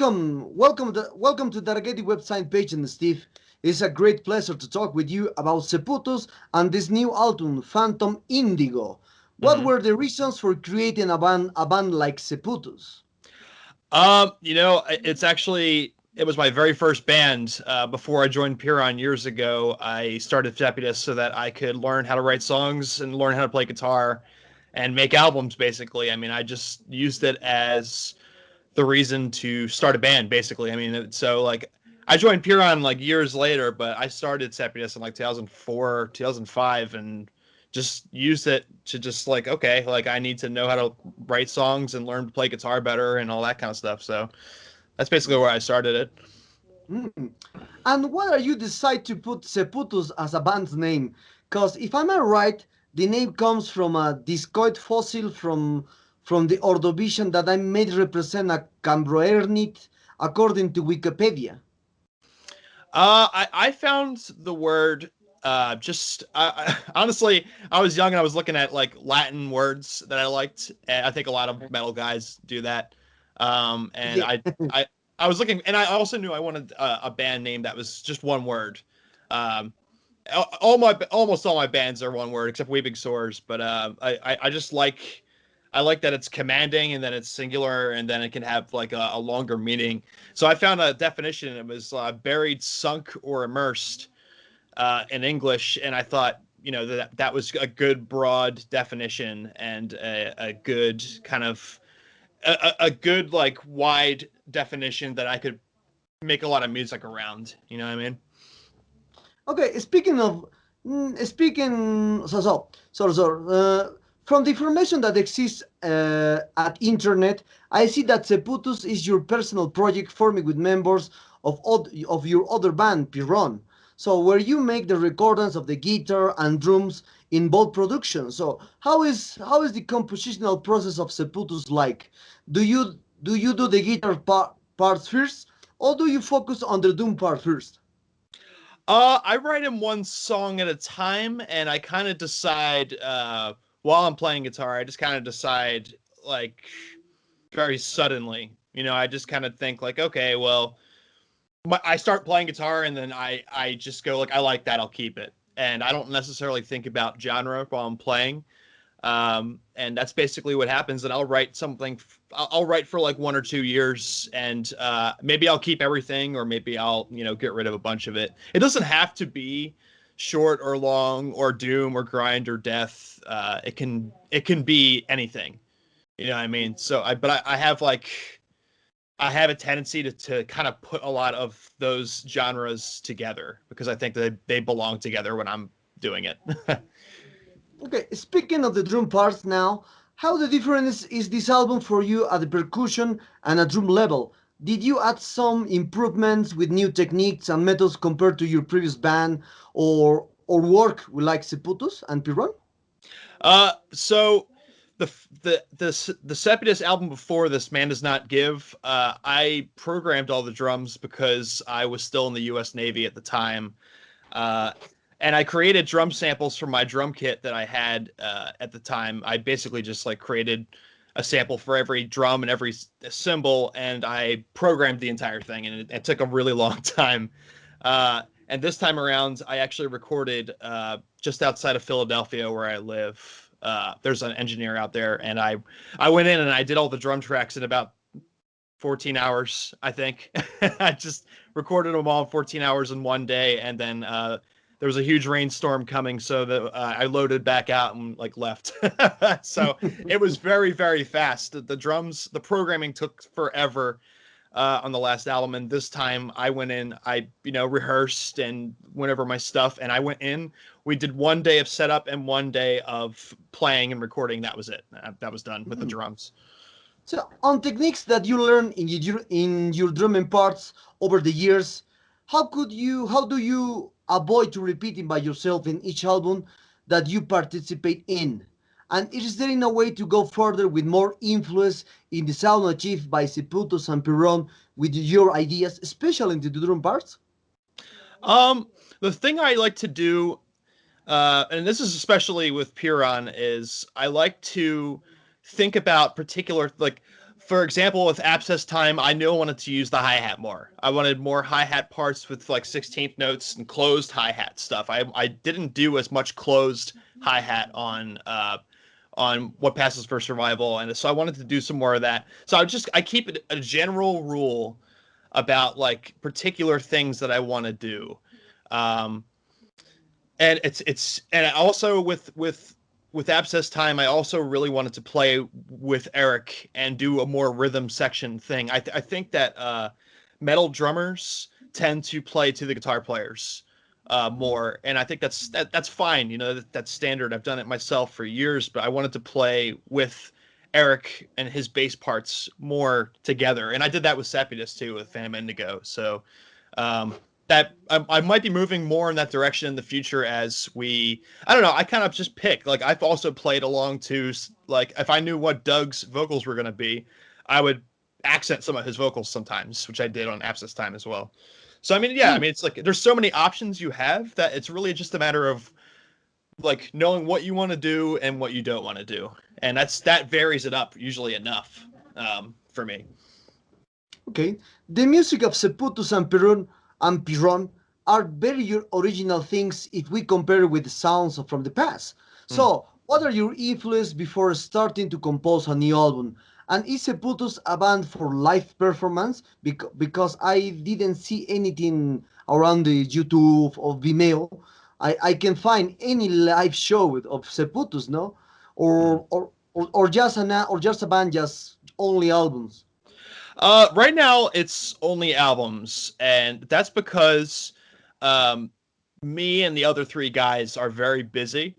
welcome to the Targeted website page, and Steve. It's a great pleasure to talk with you about Seputus and this new album, Phantom Indigo. What hmm were the reasons for creating a band like Seputus? it's actually it was my very first band. Before I joined Piron years ago, I started Seputus so that I could learn how to write songs and learn how to play guitar and make albums. Basically, I mean, I just used it as the reason to start a band. Basically, I mean, so like I joined Piron like years later, but I started Seputus in like 2004, 2005, and just used it to just like, okay, like I need to know how to write songs and learn to play guitar better and all that kind of stuff. So that's basically where I started it. Mm. And why are you decide to put Seputus as a band's name? Because if I'm right, the name comes from a discoid fossil from the Ordovician that I made represent a Cambroernit, according to Wikipedia. I found the word just honestly, I was young and I was looking at like Latin words that I liked. And I think a lot of metal guys do that. And Yeah. I was looking, and I also knew I wanted a band name that was just one word. Um, almost all my bands are one word except Weeping Sores, but I just like I like that it's commanding and then it's singular and then it can have like a longer meaning. So I found a definition. It was buried, sunk, or immersed in English, and I thought that was a good broad definition and a good kind of a good like wide definition that I could make a lot of music around. You know what I mean? Okay, speaking of speaking, from the information that exists at internet, I see that Seputus is your personal project forming with members of your other band, Piron. So where you make the recordings of the guitar and drums in both productions. So how is the compositional process of Seputus like? Do you do the guitar parts first, or do you focus on the drum part first? I write them one song at a time, and I kind of decide while I'm playing guitar. I just kind of decide like very suddenly. I just kind of think like, okay, well, I start playing guitar, and then I just go like, I like that, I'll keep it, and I don't necessarily think about genre while I'm playing. And that's basically what happens. And I'll write something. I'll write for like 1 or 2 years, and maybe I'll keep everything, or maybe I'll get rid of a bunch of it. It doesn't have to be short or long or doom or grind or death. It can be anything. You know what I mean? So I have like I have a tendency to kind of put a lot of those genres together because I think that they belong together when I'm doing it. Okay, speaking of the drum parts now, how the difference is this album for you at the percussion and at drum level? Did you add some improvements with new techniques and methods compared to your previous band, or work with like Seputus and Piron? So the Seputus album before this, Man Does Not Give, I programmed all the drums because I was still in the U.S. Navy at the time, uh, and I created drum samples from my drum kit that I had at the time. I basically just like created a sample for every drum and every cymbal, and I programmed the entire thing, and it took a really long time. And this time around, I actually recorded just outside of Philadelphia, where I live. There's an engineer out there, and I went in and I did all the drum tracks in about 14 hours, I think. I just recorded them all in 14 hours in one day, and then there was a huge rainstorm coming, so that I loaded back out and like left. So it was very, very fast. The drums, the programming took forever on the last album, and this time I went in, I rehearsed and went over my stuff, and I went in. We did one day of setup and one day of playing and recording. That was it. That was done with the drums. So, on techniques that you learn in your drumming parts over the years, how do you avoid to repeating by yourself in each album that you participate in? And is there in a way to go further with more influence in the sound achieved by Seputus and Piron with your ideas, especially in the drum parts? Um, the thing I like to do, and this is especially with Piron, is I like to think about particular like for example, with Abscess Time, I knew I wanted to use the hi-hat more. I wanted more hi-hat parts with like 16th notes and closed hi-hat stuff. I didn't do as much closed hi-hat on What Passes for Survival, and so I wanted to do some more of that. So I keep it a general rule about like particular things that I want to do. Um, and and also with Abscess Time, I also really wanted to play with Eric and do a more rhythm section thing. I think that metal drummers tend to play to the guitar players more, and I think that's fine. You know, that's standard. I've done it myself for years, but I wanted to play with Eric and his bass parts more together, and I did that with Seputus too with Phantom Indigo. So um, that I might be moving more in that direction in the future as I don't know, I kind of just pick. Like I've also played along to like if I knew what Doug's vocals were going to be, I would accent some of his vocals sometimes, which I did on Abscess Time as well. So I mean, yeah, I Hmm. mean it's like there's so many options you have that it's really just a matter of like knowing what you want to do and what you don't want to do, and that varies it up usually enough for me. Okay. The music of Seputus and Piron are very original things if we compare with the sounds from the past. Hmm. So, what are your influences before starting to compose a new album? And is Seputus a band for live performance? Because I didn't see anything around the YouTube or Vimeo. I can find any live show of Seputus, no? Hmm. Or just a band, just only albums. Right now it's only albums, and that's because um, me and the other three guys are very busy,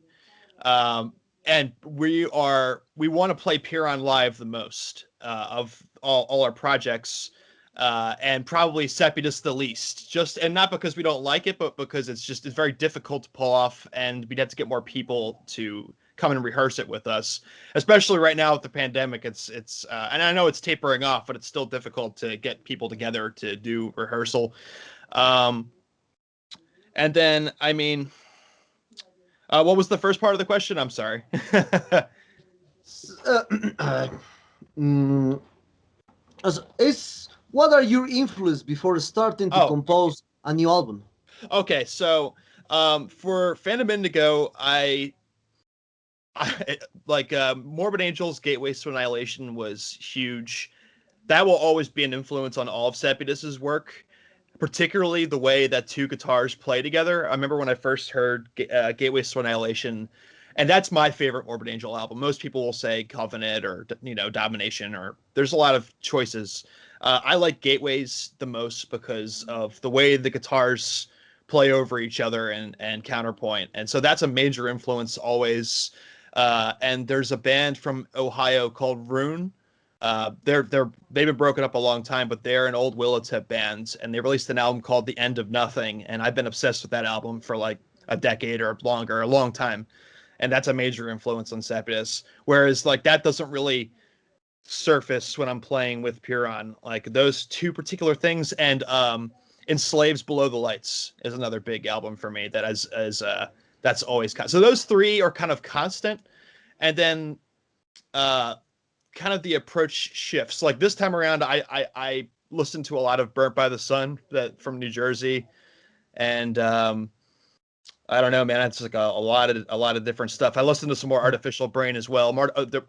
um, and we want to play Piron live the most of all our projects, and probably Seputus the least. Just and not because we don't like it, but because it's very difficult to pull off, and we'd have to get more people to come and rehearse it with us. Especially right now with the pandemic, and I know it's tapering off, but it's still difficult to get people together to do rehearsal. Um, and then I mean, what was the first part of the question? I'm sorry. Uh, mm, what are your influences before starting to Oh, compose a new album? okay. So, for Phantom Indigo, I like Morbid Angels, Gateways to Annihilation was huge. That will always be an influence on all of Seputus's work, particularly the way that two guitars play together. I remember when I first heard Gateways to Annihilation, and that's my favorite Morbid Angel album. Most people will say Covenant or Domination, or there's a lot of choices. I like Gateways the most because of the way the guitars play over each other and counterpoint, and so that's a major influence always. And there's a band from Ohio called Rune. They've been broken up a long time, but they're an old Willowtip band, and they released an album called The End of Nothing, and I've been obsessed with that album for like a decade or longer, a long time, and that's a major influence on Seputus. Whereas like that doesn't really surface when I'm playing with Puron. Like those two particular things, and Enslaves Below the Lights is another big album for me that as that's always so those three are kind of constant, and then uh kind of the approach shifts. Like this time around, I listened to a lot of Burnt by the Sun that from New Jersey, and I don't know, man. It's like a lot of different stuff. I listened to some more Artificial Brain as well.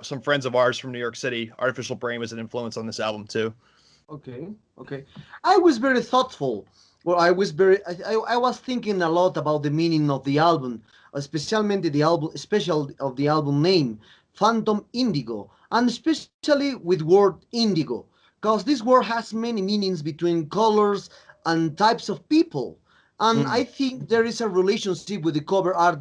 Some friends of ours from New York City. Artificial Brain was an influence on this album too. Okay, okay. I was very thoughtful. Well, I was thinking a lot about the meaning of the album, especially of the album name, Phantom Indigo, and especially with word indigo, because this word has many meanings between colors and types of people. And Mm. I think there is a relationship with the cover art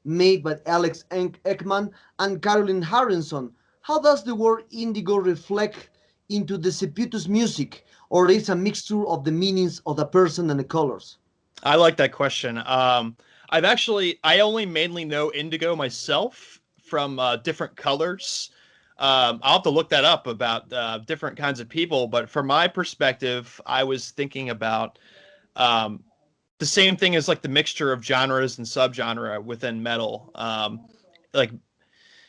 made by Alex Ekman and Carolyn Harrison. How does the word indigo reflect into the Seputus music, or is a mixture of the meanings of the person and the colors? I like that question. I only mainly know indigo myself from different colors. I'll have to look that up about different kinds of people. But from my perspective, I was thinking about um, the same thing as like the mixture of genres and subgenre within metal. Like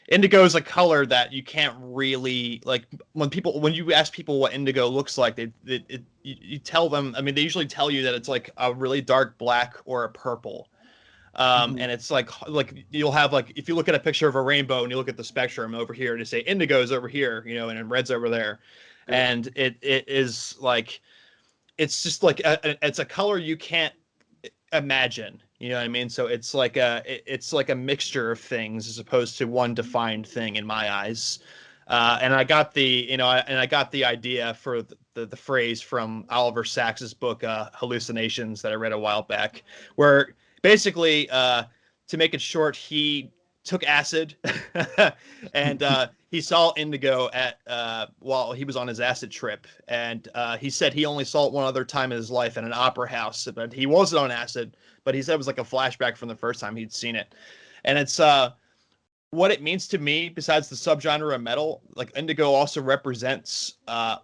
Indigo is a color that you can't really like when you ask people what indigo looks like, you tell them. I mean, they usually tell you that it's like a really dark black or a purple. Mhm. And it's like you'll have like if you look at a picture of a rainbow and you look at the spectrum over here and you say indigo is over here, you know, and then red's over there, Yeah. and it is like it's just like it's a color you can't imagine. You know what I mean? So it's like a mixture of things as opposed to one defined thing in my eyes. And I got the I got the idea for the phrase from Oliver Sacks's book Hallucinations that I read a while back, where basically to make it short, he took acid and he saw indigo at while he was on his acid trip, and he said he only saw it one other time in his life at an opera house, but he wasn't on acid. But he said it was like a flashback from the first time he'd seen it, and it's what it means to me. Besides the subgenre of metal, like indigo also represents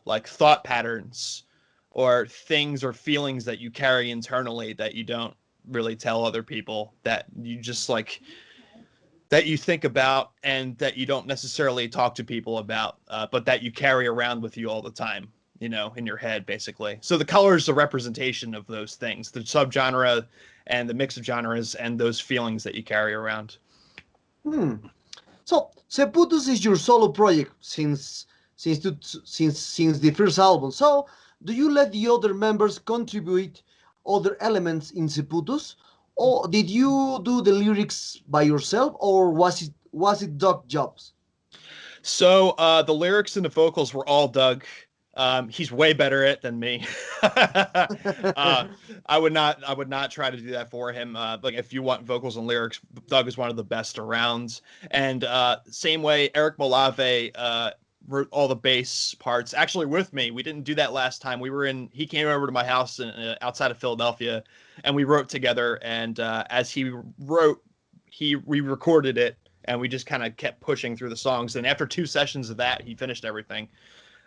like thought patterns or things or feelings that you carry internally that you don't really tell other people, that you just like that you think about and that you don't necessarily talk to people about, but that you carry around with you all the time, you know, in your head, basically. So the color is a representation of those things, the subgenre and the mix of genres and those feelings that you carry around. Hmm. So Seputus is your solo project since the first album. So do you let the other members contribute other elements in Seputus, or did you do the lyrics by yourself, or was it Doc Jobs? So the lyrics and the vocals were all Doug. He's way better at it than me. I would not try to do that for him. Like if you want vocals and lyrics, Doug is one of the best around. And same way, Eric Malave wrote all the bass parts actually with me. We didn't do that last time. He came over to my house outside of Philadelphia, and we wrote together. And as he wrote, we recorded it, and we just kind of kept pushing through the songs. And after 2 sessions of that, he finished everything.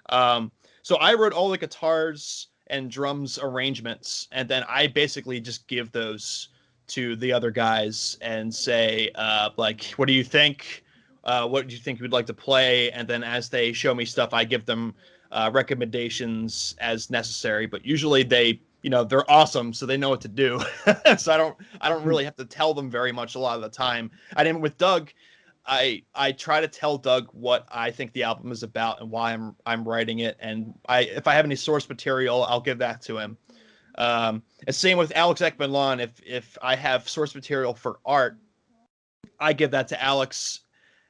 Um, so I wrote all the guitars and drums arrangements, and then I basically just give those to the other guys and say, like, what do you think? What do you think we'd like to play? And then as they show me stuff, I give them recommendations as necessary. But usually they're awesome, so they know what to do. So I don't really have to tell them very much a lot of the time. I didn't with Doug. I try to tell Doug what I think the album is about and why I'm writing it, and if I have any source material, I'll give that to him. And same with Alex Ekman Lon. If I have source material for art, I give that to Alex,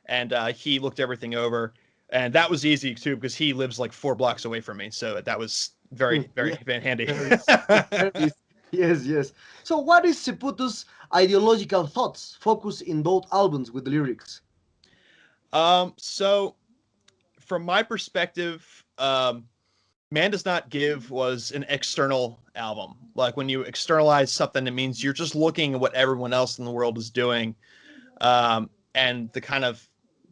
and he looked everything over, and that was easy too because he lives like 4 blocks away from me, so that was very Yeah, handy. very- yes, yes. So what is Seputus' ideological thoughts focus in both albums with the lyrics? So from my perspective, Man Does Not Give was an external album. Like when you externalize something, it means you're just looking at what everyone else in the world is doing, and the kind of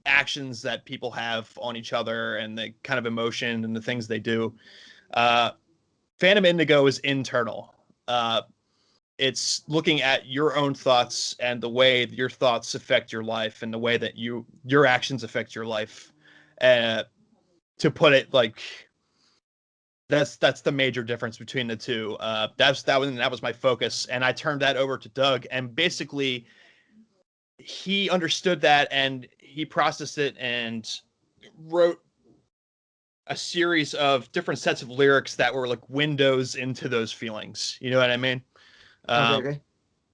actions that people have on each other and the kind of emotion and the things they do. Uh, Phantom Indigo is internal. It's looking at your own thoughts and the way your thoughts affect your life and the way that your actions affect your life. Uh, to put it like that's the major difference between the two. That was my focus, and I turned that over to Doug, and basically he understood that and he processed it and wrote a series of different sets of lyrics that were like windows into those feelings. You know what I mean? Okay, Um, okay.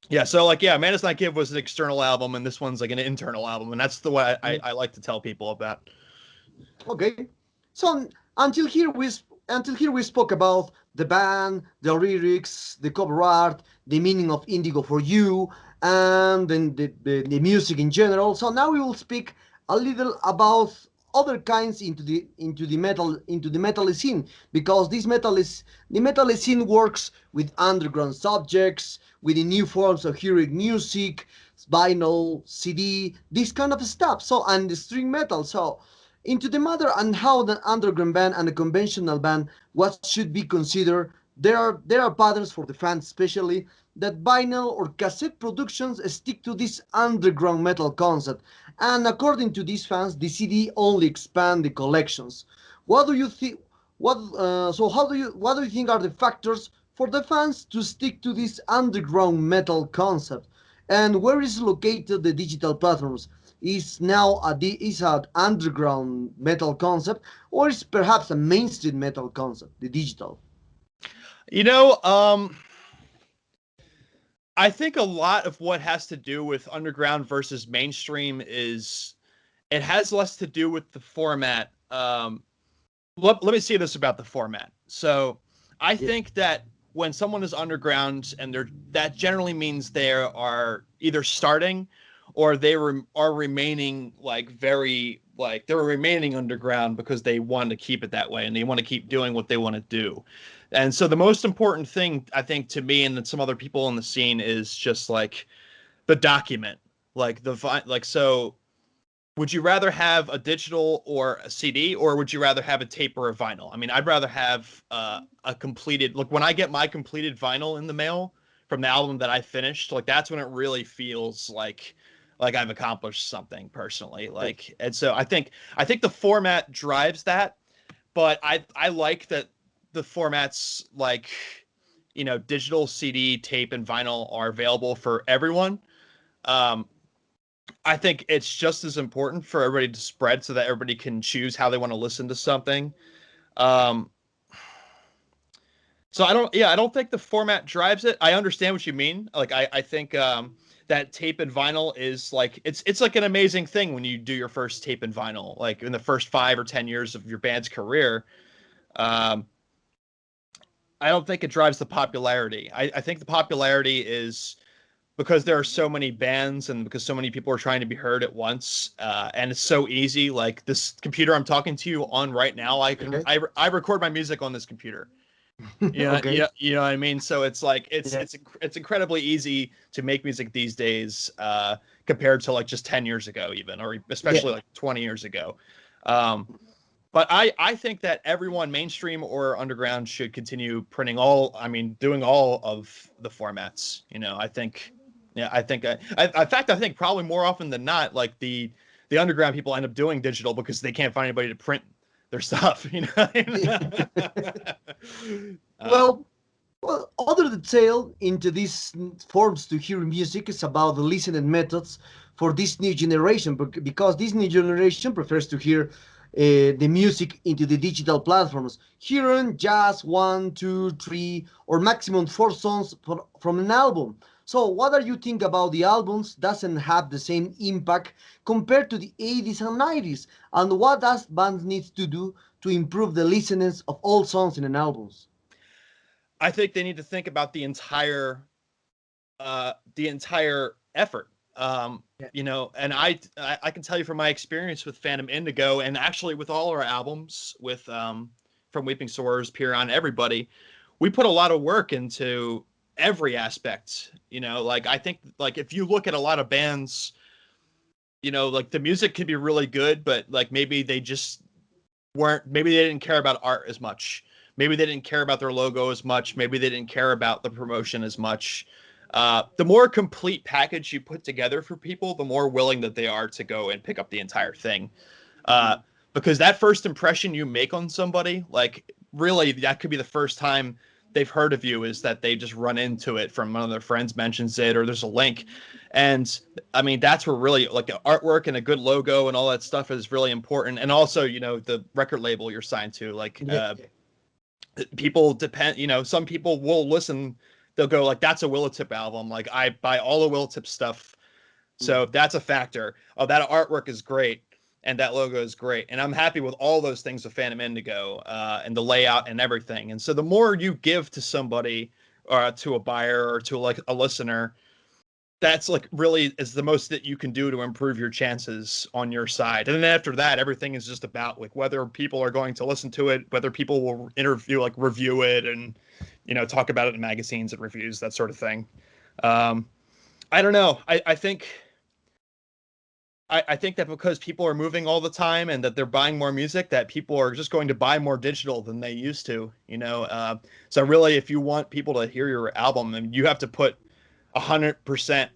yeah. So like, yeah, Man Does Not Give was an external album, and this one's like an internal album, and that's the way I like to tell people about. Okay. So until here we spoke about the band, the lyrics, the cover art, the meaning of Indigo for you, and then the music in general. So now we will speak a little about other kinds into the metal scene, because the metal scene works with underground subjects, with the new forms of heroic music, vinyl, CD, this kind of stuff. So and the string metal. So into the matter and how the underground band and the conventional band, what should be considered There are patterns for the fans, especially that vinyl or cassette productions stick to this underground metal concept, and according to these fans, the CD only expand the collections. What do you think? What do you think are the factors for the fans to stick to this underground metal concept? And where is located the digital platforms? Is now is an underground metal concept, or is perhaps a mainstream metal concept, the digital? You know, I think a lot of what has to do with underground versus mainstream is it has less to do with the format. Let me say this about the format. So I Yeah. think that when someone is underground and that generally means they are either starting or are remaining like very like they're remaining underground because they want to keep it that way and they want to keep doing what they want to do. And so the most important thing I think to me and some other people in the scene is just like the document, like so would you rather have a digital or a CD, or would you rather have a tape or a vinyl? I mean, I'd rather have a completed. Look, when I get my completed vinyl in the mail from the album that I finished, like that's when it really feels like I've accomplished something personally. Okay. Like, and so I think the format drives that, but I like that the formats like digital, CD, tape, and vinyl are available for everyone. Um, I think it's just as important for everybody to spread so that everybody can choose how they want to listen to something. Um, so I don't think the format drives it. I understand what you mean. Like I think that tape and vinyl is like it's like an amazing thing when you do your first tape and vinyl, like in the first 5 or 10 years of your band's career. Um, I don't think it drives the popularity. I think the popularity is because there are so many bands and because so many people are trying to be heard at once, and it's so easy. Like this computer I'm talking to you on right now, Okay. I record my music on this computer. Yeah, Okay. yeah, you know what I mean. So it's like Yeah. it's incredibly easy to make music these days, compared to like just 10 years ago, even, or Yeah. especially like 20 years ago. Um, but I think that everyone, mainstream or underground, should continue printing all. I mean, doing all of the formats. I think, yeah, I think, in fact, I think probably more often than not, like the underground people end up doing digital because they can't find anybody to print their stuff. um, Well, well, other detail into these forms to hear music is about the listening methods for this new generation, because this new generation prefers to hear the music into the digital platforms, hearing just one, two, three, or maximum four songs from an album. So, what are you think about the albums? Doesn't have the same impact compared to the 80s and 90s, and what does bands need to do to improve the listeners of all songs in an albums? I think they need to think about the entire effort. And I can tell you from my experience with Phantom Indigo, and actually with all our albums, with from Weeping Sores, Piran, everybody, we put a lot of work into every aspect. Like I think, like if you look at a lot of bands, like the music can be really good, but like maybe they didn't care about art as much. Maybe they didn't care about their logo as much. Maybe they didn't care about the promotion as much. The more complete package you put together for people, the more willing that they are to go and pick up the entire thing. Uh, because that first impression you make on somebody, like really, that could be the first time they've heard of you, is that they just run into it from one of their friends mentions it, or there's a link. And I mean, that's where really like the artwork and a good logo and all that stuff is really important. And also, the record label you're signed to, like, Yeah. people depend, some people will listen. They'll go like, that's a Willowtip album. Like I buy all the Willowtip stuff. So that's a factor. Oh, that artwork is great. And that logo is great. And I'm happy with all those things with Phantom Indigo, and the layout and everything. And so the more you give to somebody, or to a buyer, or to like a listener, that's like really is the most that you can do to improve your chances on your side. And then after that, everything is just about like whether people are going to listen to it, whether people will review it, and talk about it in magazines and reviews, that sort of thing. um I don't know. I think I think that because people are moving all the time and that they're buying more music, that people are just going to buy more digital than they used to, you know. So really, if you want people to hear your album, then you have to put 100%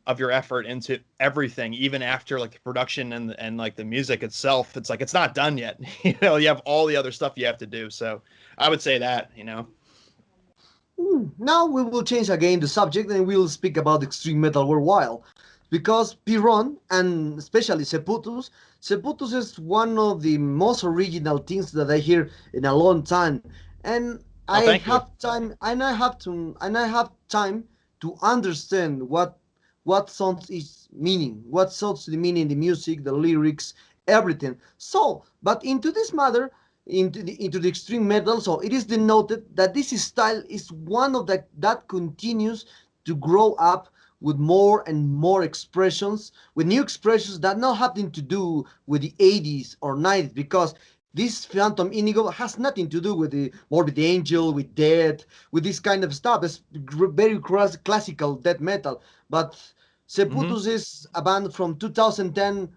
of your effort into everything, even after like the production and like the music itself. It's like it's not done yet. You know, you have all the other stuff you have to do. So I would say that, you know. Now we will change again the subject and we'll speak about extreme metal for a while. Because Piron and especially Seputus is one of the most original things that I hear in a long time. And Oh, I thank you. have time and I have time to understand what songs is meaning, what songs the meaning, the music, the lyrics, everything. So, but into this matter, into the extreme metal. So it is denoted that this style is one of that continues to grow up with more and more expressions, with new expressions that not having to do with the 80s or 90s, because this Phantom Indigo has nothing to do with the Morbid Angel, with Death, with this kind of stuff. It's very classical death metal. But Hmm. Seputus is a band from 2010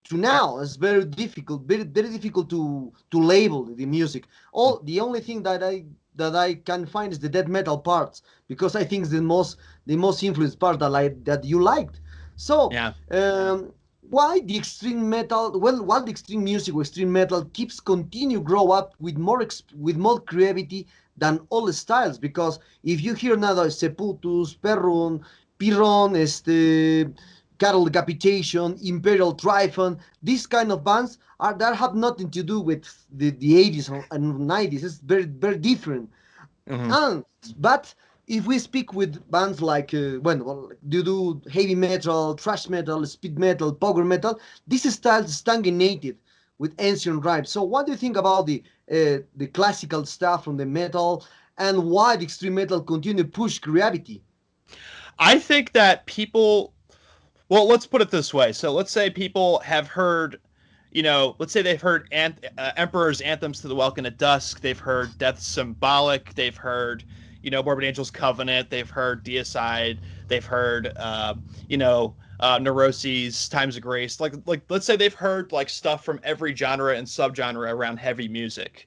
to now. It's very difficult, very difficult to label the music. All the only thing that I can find is the death metal parts, because I think it's the most influenced part that you liked. So Yeah. why the extreme metal? Well, while the extreme music or extreme metal keeps continue grow up with more creativity than all styles, because if you hear now Seputus, Piron, Cattle Decapitation, Imperial Tryphon, these kind of bands are that have nothing to do with the 80s and 90s. It's very different. Hmm. And but if we speak with bands like well, you do heavy metal, thrash metal, speed metal, power metal, this style stagnated with ancient rhymes. So what do you think about the classical stuff from the metal, and why the extreme metal continue to push creativity? I think that people, well, let's put it this way. So let's say people have heard, you know, let's say they've heard Emperor's Anthems to the Welkin at Dusk. They've heard Death Symbolic. They've heard, you know, Morbid Angel's Covenant. They've heard Deicide. They've heard, you know, Neuroses, Times of Grace. Like, let's say they've heard like stuff from every genre and subgenre around heavy music.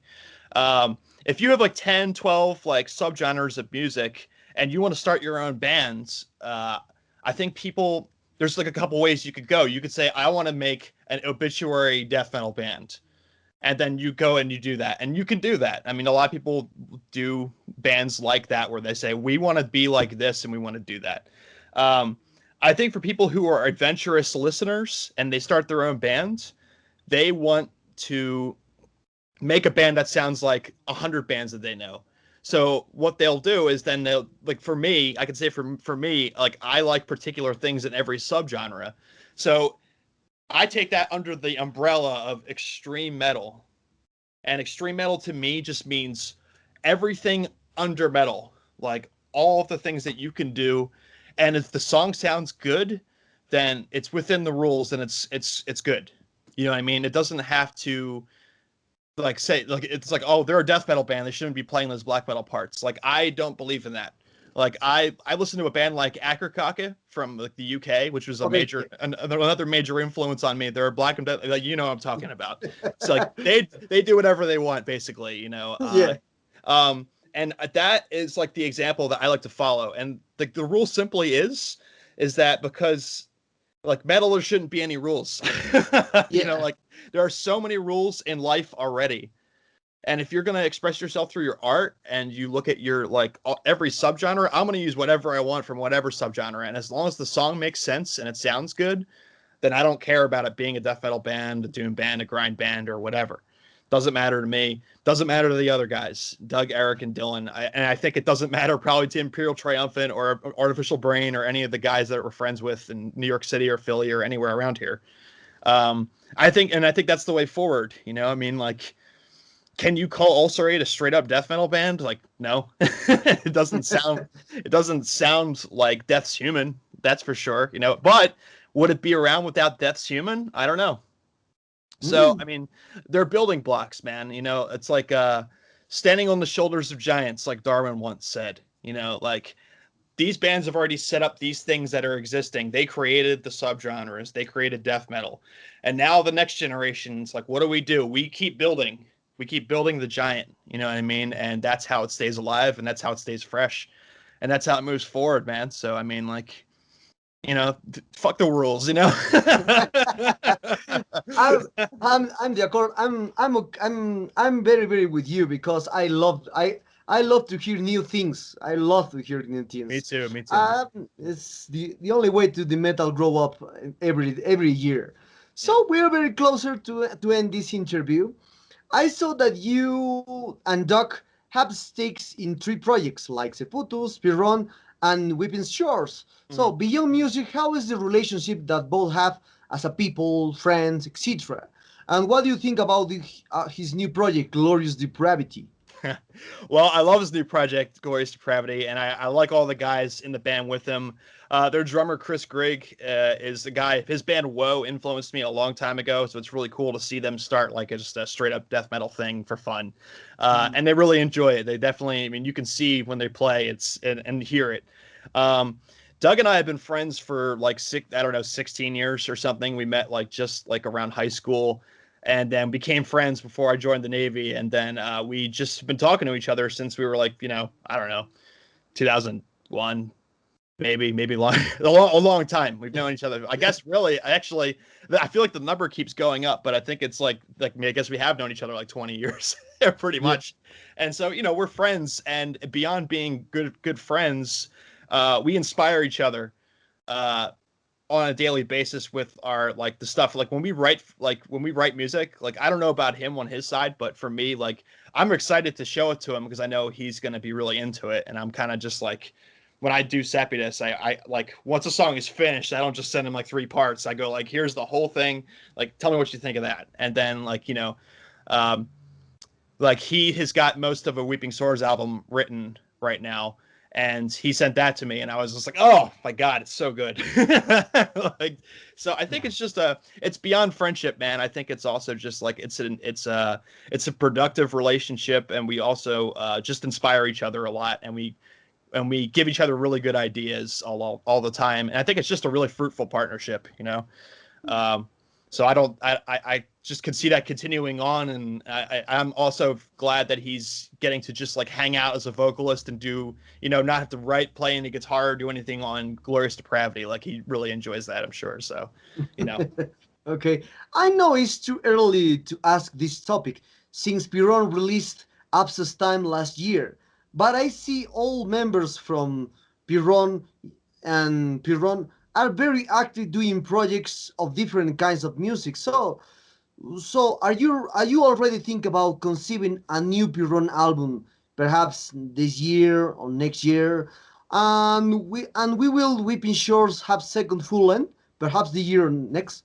If you have like 10, 12 like subgenres of music and you want to start your own bands, I think people, there's like a couple ways you could go. You could say, I want to make an obituary death metal band. And then you go and you do that. And you can do that. I mean, a lot of people do bands like that where they say, we want to be like this and we want to do that. Um, I think for people who are adventurous listeners and they start their own bands, they want to make a band that sounds like 100 bands that they know. So what they'll do is then they'll, like, for me, I can say for me, like, I like particular things in every subgenre. So I take that under the umbrella of extreme metal. And extreme metal to me just means everything under metal, like all of the things that you can do. And if the song sounds good, then it's within the rules and it's good. You know what I mean? It doesn't have to like say like it's like, oh, they're a death metal band, they shouldn't be playing those black metal parts. Like, I don't believe in that. Like, I listened to a band like Akerkake from like the UK, which was a Okay. major another major influence on me. They're a black and death, like, you know what I'm talking about. So like they do whatever they want basically, you know. Yeah. And that is like the example that I like to follow. And the rule simply is that because like metal, there shouldn't be any rules. You know, Yeah. like there are so many rules in life already. And if you're going to express yourself through your art and you look at your like every subgenre, I'm going to use whatever I want from whatever subgenre. And as long as the song makes sense and it sounds good, then I don't care about it being a death metal band, a doom band, a grind band, or whatever. Doesn't matter to me. Doesn't matter to the other guys, Doug, Eric, and Dylan. And I think it doesn't matter probably to Imperial Triumphant or Artificial Brain or any of the guys that we're friends with in New York City or Philly or anywhere around here. I think that's the way forward. You know, I mean, like, can you call Ulcerate a straight up death metal band? Like, no, it doesn't sound. It doesn't sound like Death's Human. That's for sure. You know, but would it be around without Death's Human? I don't know. So, I Mm. mean, they're building blocks, man. You know, it's like standing on the shoulders of giants, like Darwin once said. You know, like these bands have already set up these things that are existing. They created the subgenres. They created death metal. And now the next generation's like, what do? We keep building. We keep building the giant, you know what I mean? And that's how it stays alive, and that's how it stays fresh. And that's how it moves forward, man. So I mean, like, you know, fuck the rules, you know. I'm, I'm the accord. I'm very, very with you because I love to hear new things. I love to hear new Me things. too. Me too. It's the only way to the metal grow up every year. Yeah. So we're very closer to end this interview. I saw that you and Doc have stakes in three projects like Seputus, Piron, and Weeping Shores. So Mhm. beyond music, how is the relationship that both have as a people, friends, etc.? And what do you think about his new project, Glorious Depravity? Well, I love his new project, Glorious Depravity, and I like all the guys in the band with him. Their drummer, Chris Grigg, is the guy. His band Woe influenced me a long time ago, so it's really cool to see them start like just a straight up death metal thing for fun. Mm. And they really enjoy it. They definitely, I mean, you can see when they play and hear it. Um, Doug and I have been friends for like I don't know, 16 years or something. We met like just like around high school and then became friends before I joined the Navy. And then we just been talking to each other since we were like, you know, I don't know, 2001, maybe long, a long time. We've known each other. I guess really, I feel like the number keeps going up, but I think it's like I guess we have known each other like 20 years, pretty Yeah. much. And so, you know, we're friends, and beyond being good friends, we inspire each other. On a daily basis with our like the stuff like when we write music, like I don't know about him on his side, but for me, like I'm excited to show it to him because I know he's going to be really into it. And I'm kind of just like when I do Seputus, I like once a song is finished, I don't just send him like three parts. I go like, here's the whole thing, like tell me what you think of that. And then like, you know, um like he has got most of a Weeping Swords album written right now, and he sent that to me, and I was just like, oh my god, it's so good. Like, so I think it's beyond friendship, man. I think it's also just like it's a productive relationship, and we also just inspire each other a lot, and we give each other really good ideas all the time, and I think it's just a really fruitful partnership, you know. Um, so I just could see that continuing on, and I'm also glad that he's getting to just like hang out as a vocalist and do, you know, not have to play any guitar or do anything on Glorious Depravity. Like he really enjoys that, I'm sure. So, you know. Okay, I know it's too early to ask this topic since Piron released Abscess Time last year, but I see all members from Piron and Piron are very active doing projects of different kinds of music. So are you already think about conceiving a new Piron album, perhaps this year or next year? And we will Weeping Shores have second full length, perhaps the year next.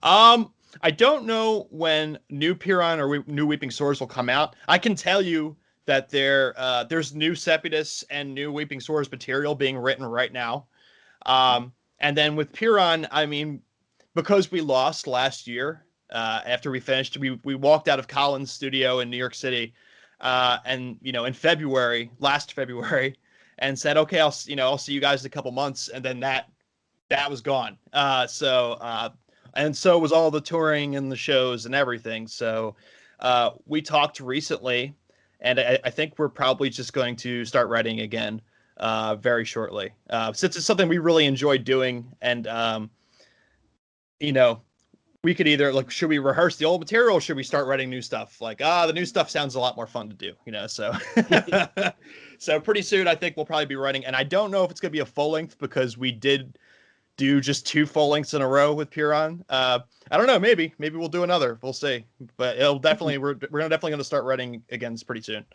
Um, I don't know when New Piran or New Weeping Swords will come out. I can tell you that there's new Seputus and new Weeping Swords material being written right now. And then with Piran, I mean, because we lost last year, after we finished, we walked out of Colin's studio in New York City, and you know, in last February, and said, okay, I'll see you guys in a couple months, and then that was gone. And so was all the touring and the shows and everything. So we talked recently, and I think we're probably just going to start writing again very shortly, since it's something we really enjoy doing. And you know, we could either like, should we rehearse the old material, or should we start writing new stuff? Like, the new stuff sounds a lot more fun to do, you know. So so pretty soon I think we'll probably be writing, and I don't know if it's gonna be a full length because we did do just two full lengths in a row with Piran. I don't know, maybe we'll do another, we'll see. But it'll definitely, we're definitely going to start writing again pretty soon.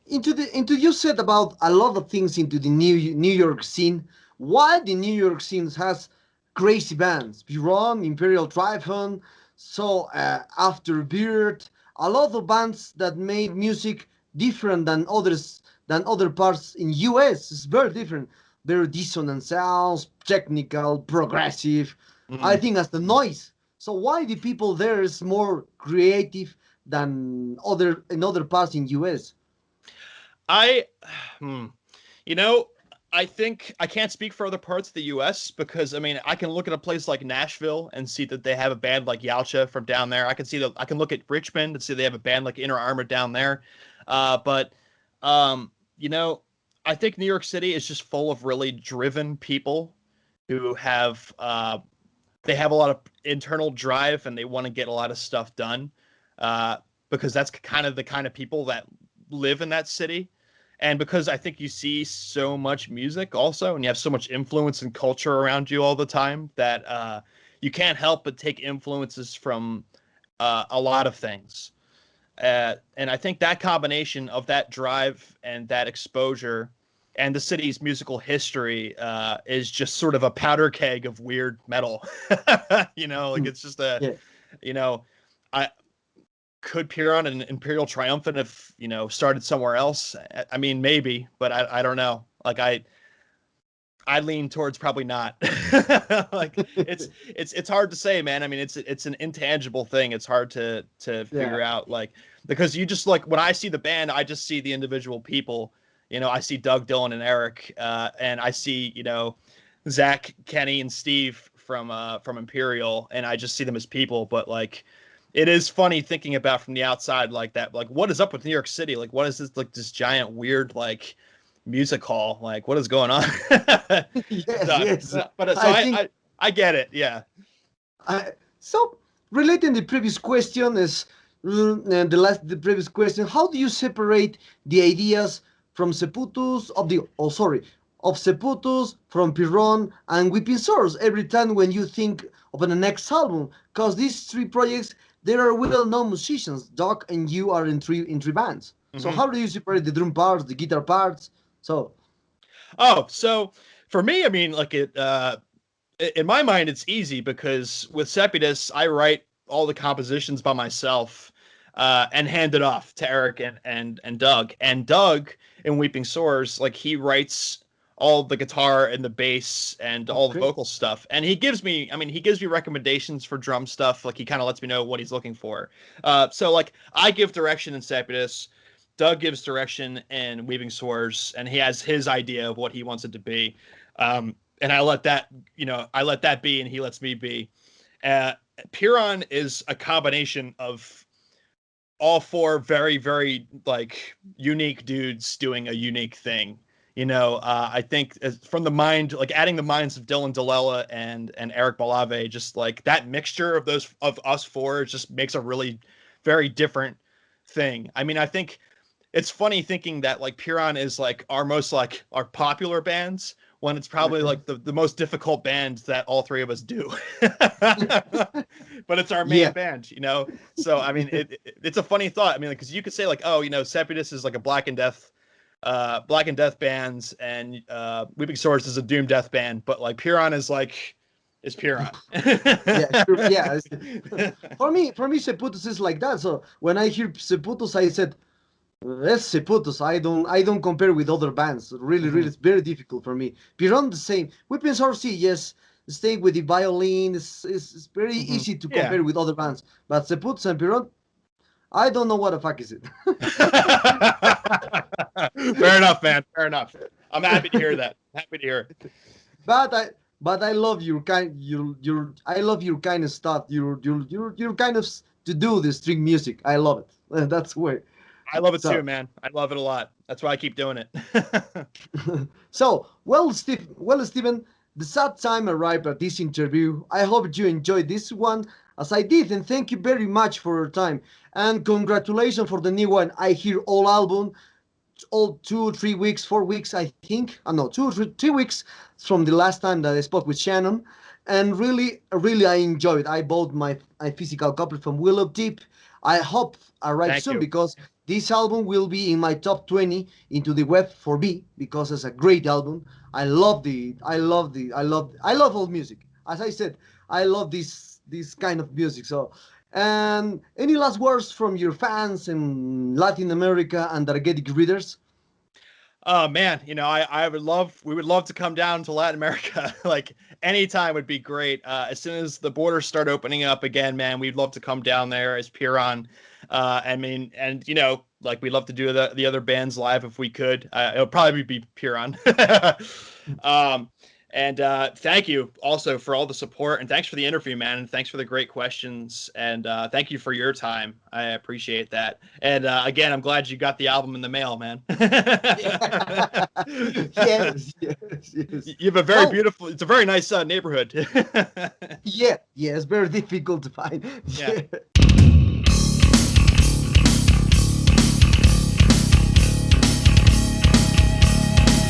Into you said about a lot of things into the New York scene. Why the New York scene has crazy bands? Piron, Imperial Typhoon, so Afterbird, a lot of bands that made music different than other parts in US. It's very different. Very dissonant sounds, technical, progressive. I Mm. think as the noise. So why the people there is more creative than other in other parts in US? I, hmm. You know, I think I can't speak for other parts of the U.S. because I mean I can look at a place like Nashville and see that they have a band like Yautja from down there. I can look at Richmond and see they have a band like Inner Armour down there. But you know, I think New York City is just full of really driven people who have they have a lot of internal drive and they want to get a lot of stuff done because that's kind of the kind of people that live in that city. And because I think you see so much music also, and you have so much influence and culture around you all the time that you can't help but take influences from a lot of things. And I think that combination of that drive and that exposure and the city's musical history is just sort of a powder keg of weird metal. You know, like it's just a, Yeah. you know, I could Piron and Imperial Triumphant have, you know, started somewhere else. I mean, maybe, but I don't know. Like I lean towards probably not. Like it's hard to say, man. I mean, it's an intangible thing. It's hard to Yeah. figure out, like, because you just like when I see the band, I just see the individual people. You know, I see Doug, Dylan, and Eric, and I see, you know, Zach, Kenny, and Steve from Imperial, and I just see them as people. But like, it is funny thinking about from the outside like that. Like, what is up with New York City? Like, what is this, like this giant weird like music hall? Like, what is going on? Yes, So, yes. but so I think I get it. Yeah. so. Relating the previous question is the previous question. How do you separate the ideas from Seputus of Seputus from Piron and Weeping Swords every time when you think of the next album? Because these three projects, there are well-known musicians. Doc and you are in three bands. So Hmm. how do you separate the drum parts, the guitar parts? So Oh, so for me, I mean, like in my mind, it's easy because with Seputus, I write all the compositions by myself and hand it off to Eric and Doug. And Doug in Weeping Sores, like he writes all the guitar and the bass and all the okay, vocal stuff. And he gives me, I mean, he gives me recommendations for drum stuff. Like he kind of lets me know what he's looking for. So like I give direction in Seputus. Doug gives direction in Weaving Swords, and he has his idea of what he wants it to be. And I let that, you know, I let that be, and he lets me be. Uh, Piron is a combination of all four very, very like unique dudes doing a unique thing. You know, I think from the mind, like adding the minds of Dylan Delela and Eric Balave, just like that mixture of those of us four just makes a really very different thing. I mean, I think it's funny thinking that like Piron is like our most like our popular bands when it's probably okay, like the most difficult band that all three of us do. But it's our main yeah, band, you know? So I mean it's a funny thought. I mean, because you could say like, oh, you know, Seputus is like a Black and Death bands and Weeping Swords is a Doom Death band, but like Piron is Piron. yeah, sure, yeah. For me, Seputus is like that. So when I hear Seputus, I said, that's Seputus. I don't compare with other bands. Really, really, Mhm. it's very difficult for me. Piron the same. Weapons RC, yes, staying with the violin is very Mhm. easy to Yeah. compare with other bands. But Seputus and Piron, I don't know what the fuck is it. Fair enough, man. Fair enough. I'm happy to hear that. Happy to hear. but I love I love your kind of stuff. Your kind of to do the string music. I love it. That's why. I love it too, So man. I love it a lot. That's why I keep doing it. So, Stephen, the sad time arrived at this interview. I hope you enjoyed this one as I did, and thank you very much for your time. And congratulations for the new one. I hear all album, all 2 3 weeks, 4 weeks, I think. No, 2 3 weeks from the last time that I spoke with Shannon. And really, really, I enjoyed. I bought my physical copy from Willow Tip. I hope arrive Thank soon you. because this album will be in my top 20 into the web for me because it's a great album. I love all music. As I said, I love this kind of music. So, and any last words from your fans in Latin America and Targetic readers? Oh man, you know, we would love to come down to Latin America. Like anytime would be great. As soon as the borders start opening up again, man, we'd love to come down there as Piron. I mean, and you know, Like we'd love to do the other bands live if we could. It'll probably be Piron. And thank you also for all the support, and thanks for the interview, man. And thanks for the great questions, and thank you for your time. I appreciate that. And again, I'm glad you got the album in the mail, man. Yes, yes. You have a very beautiful. It's a very nice neighborhood. Yeah, it's very difficult to find. Yeah. Yeah.